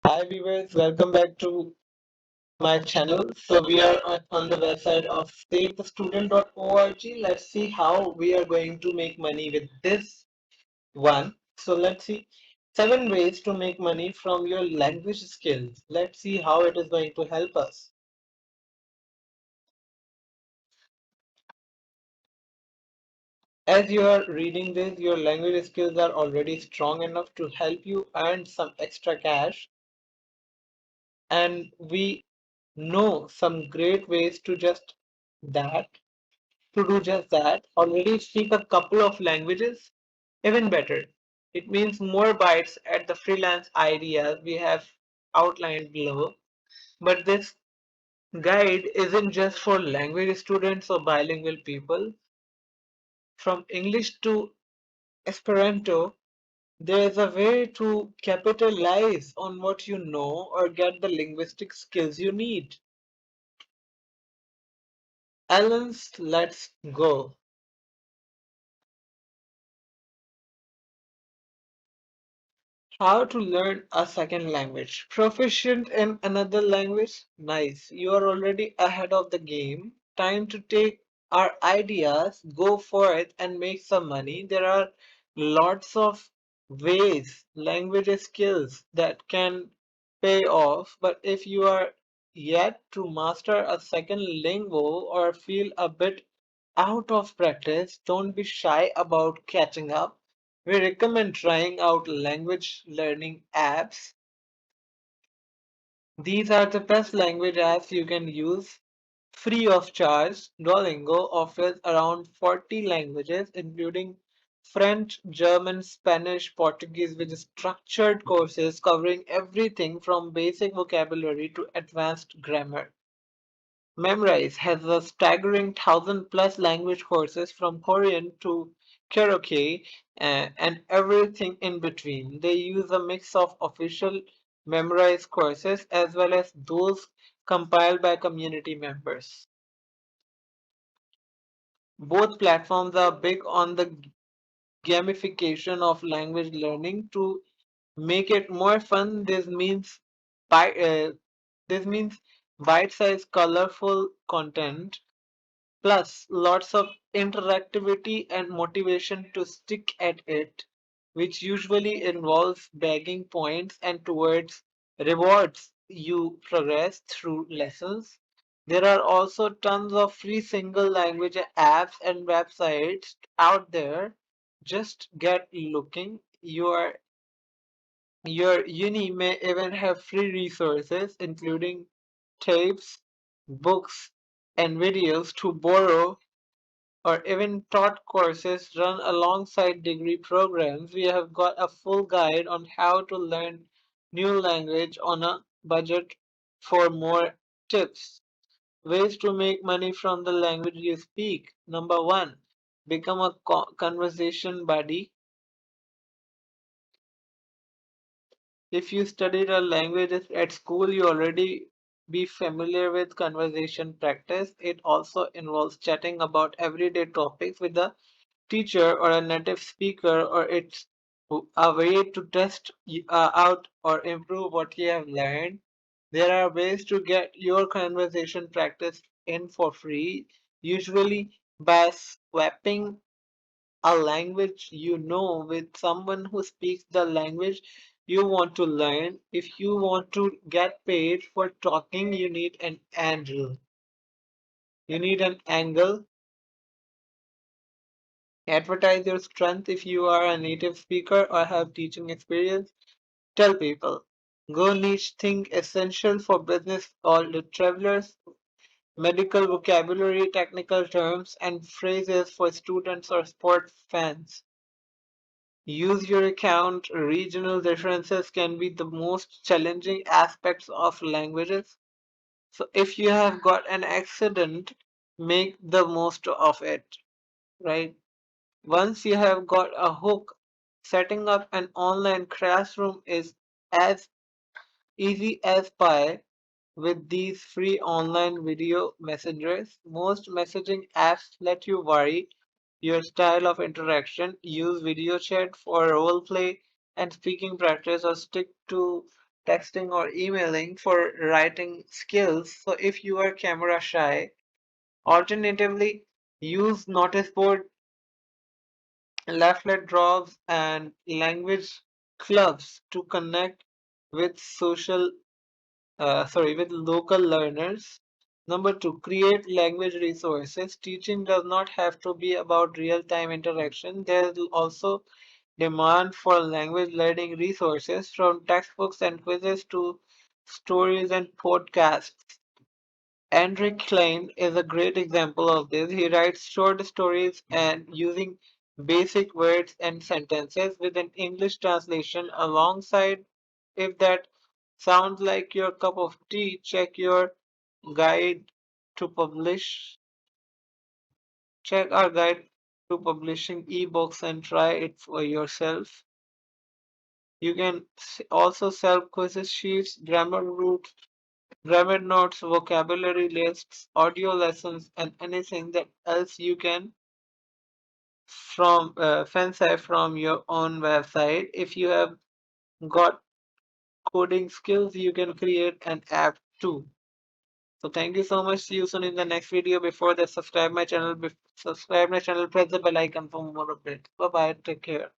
Hi viewers, welcome back to my channel. So we are on the website of savethestudent.org. Let's see how we are going to make money with this one. So let's see 7 ways to make money from your language skills. Let's see how it is going to help us. As you are reading this, your language skills are already strong enough to help you earn some extra cash, and we know some great ways that to do just that. Already speak a couple of languages, even better. It means more bites at the freelance ideas we have outlined below. But this guide isn't just for language students or bilingual people. From English to Esperanto, there is a way to capitalize on what you know or get the linguistic skills you need. Alan's, let's go. How to learn a second language. Proficient in another language? Nice. You are already ahead of the game. Time to take our ideas, go for it, and make some money. There are lots of ways, language skills that can pay off. But if you are yet to master a second lingo or feel a bit out of practice, don't be shy about catching up. We recommend trying out language learning apps. These are the best language apps you can use free of charge. Duolingo offers around 40 languages, including French, German, Spanish, Portuguese, with structured courses covering everything from basic vocabulary to advanced grammar. Memrise has a staggering 1,000+ language courses from Korean to Cherokee and everything in between. They use a mix of official Memrise courses as well as those compiled by community members. Both platforms are big on the gamification of language learning to make it more fun. Bi- uh, this means bite-sized, colorful content plus lots of interactivity and motivation to stick at it, which usually involves bagging points and towards rewards you progress through lessons. There are also tons of free single language apps and websites out there. Just get looking. Your uni may even have free resources, including tapes, books, and videos to borrow or even taught courses run alongside degree programs. We have got a full guide on how to learn new language on a budget. For more tips, ways to make money from the language you speak. Number one, become a conversation buddy. If you studied a language at school, you already be familiar with conversation practice. It also involves chatting about everyday topics with a teacher or a native speaker, or it's a way to test out or improve what you have learned. There are ways to get your conversation practice in for free, usually by swapping a language you know with someone who speaks the language you want to learn. If you want to get paid for talking, you need an angle. You need an angle. Advertise your strength. If you are a native speaker or have teaching experience, tell people. Go niche, think essential for business or the travelers, medical vocabulary, technical terms, and phrases for students or sport fans. Use your account. Regional differences can be the most challenging aspects of languages. So if you have got an accident, make the most of it, right? Once you have got a hook, setting up an online classroom is as easy as pie with these free online video messengers. Most messaging apps let you vary your style of interaction, use video chat for role play and speaking practice, or stick to texting or emailing for writing skills. So if you are camera shy, alternatively, use notice board, leaflet drops, and language clubs to connect with with local learners. Number two, create language resources. Teaching does not have to be about real-time interaction. There is also demand for language learning resources from textbooks and quizzes to stories and podcasts. Andrew Klein is a great example of this. He writes short stories and using basic words and sentences with an English translation alongside. If that sounds like your cup of tea, check your guide to publish. Check our guide to publishing ebooks and try it for yourself. You can also sell quizzes sheets, grammar notes, vocabulary lists, audio lessons, and anything that else you can from fancy from your own website. If you have got coding skills, you can create an app too. So thank you so much. See you soon in the next video. Before that, subscribe my channel. Subscribe my channel. Press the bell icon for more updates. Bye bye. Take care.